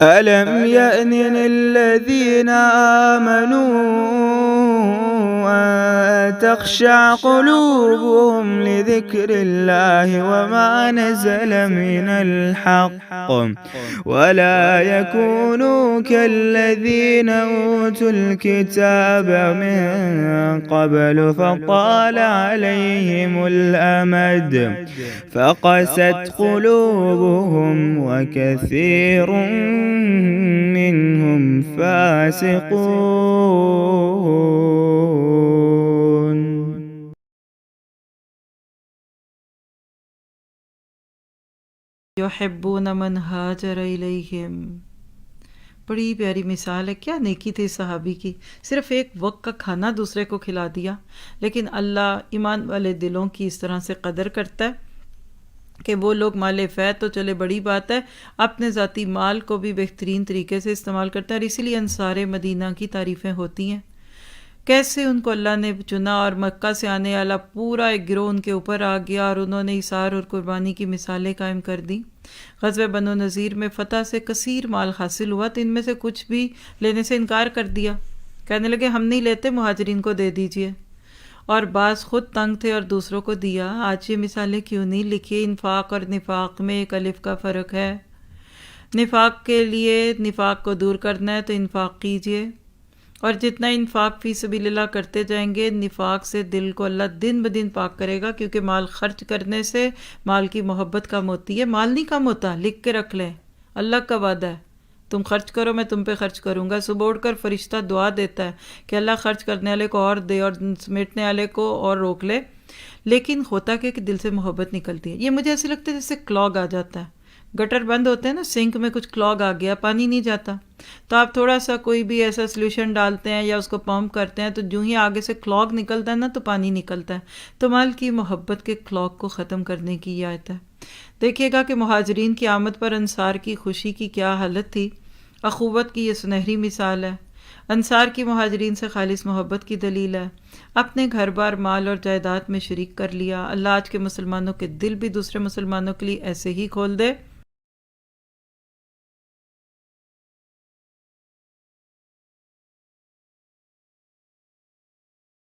ألم يأن للذين آمنوا أن تخشع قلوبهم لذكر الله وما نزل من الحق ولا يكونوا كالذين أوتوا الكتاب من قبل فطال عليهم الأمد فقست قلوبهم وكثير منهم فاسقون۔ یحبون من ہاجر الیہم، بڑی پیاری مثال ہے۔ کیا نیکی تھی صحابی کی، صرف ایک وقت کا کھانا دوسرے کو کھلا دیا، لیکن اللہ ایمان والے دلوں کی اس طرح سے قدر کرتا ہے کہ وہ لوگ مال فیض تو چلے بڑی بات ہے، اپنے ذاتی مال کو بھی بہترین طریقے سے استعمال کرتا ہے، اور اسی لیے انصار مدینہ کی تعریفیں ہوتی ہیں، کیسے ان کو اللہ نے چنا اور مکہ سے آنے والا پورا ایک گروہ ان کے اوپر آ گیا اور انہوں نے اثار اور قربانی کی مثالیں قائم کر دیں۔ غزوہ بنو نذیر میں فتح سے کثیر مال حاصل ہوا تو ان میں سے کچھ بھی لینے سے انکار کر دیا، کہنے لگے ہم نہیں لیتے، مہاجرین کو دے دیجئے، اور بعض خود تنگ تھے اور دوسروں کو دیا۔ آج یہ مثالیں کیوں نہیں لکھی؟ انفاق اور نفاق میں ایک الف کا فرق ہے۔ نفاق کے لیے نفاق کو دور کرنا ہے تو انفاق کیجئے، اور جتنا انفاق فی سبیل اللہ کرتے جائیں گے، نفاق سے دل کو اللہ دن بدن پاک کرے گا، کیونکہ مال خرچ کرنے سے مال کی محبت کم ہوتی ہے۔ مال نہیں کم ہوتا، لکھ کے رکھ لیں، اللہ کا وعدہ ہے تم خرچ کرو میں تم پہ خرچ کروں گا۔ صبح اٹھ کر فرشتہ دعا دیتا ہے کہ اللہ خرچ کرنے والے کو اور دے اور سمیٹنے والے کو اور روک لے، لیکن ہوتا کہ دل سے محبت نکلتی ہے۔ یہ مجھے ایسے لگتا ہے جیسے کلاگ آ جاتا ہے، گٹر بند ہوتے ہیں نا، سنک میں کچھ کلاگ آ گیا، پانی نہیں جاتا، تو آپ تھوڑا سا کوئی بھی ایسا سلوشن ڈالتے ہیں یا اس کو پمپ کرتے ہیں تو جو ہی آگے سے کلاگ نکلتا ہے نا تو پانی نکلتا ہے۔ تو مال کی محبت کے کلاگ کو ختم کرنے کی یہ آیت ہے۔ دیکھیے گا کہ مہاجرین کی آمد پر انصار کی خوشی کی کیا حالت تھی۔ اخوت کی یہ سنہری مثال ہے، انصار کی مہاجرین سے خالص محبت کی دلیل ہے۔ اپنے گھر بار مال اور جائیداد میں شریک کر لیا۔ اللہ آج کے مسلمانوں کے دل بھی دوسرے مسلمانوں کے لیے ایسے ہی کھول دے۔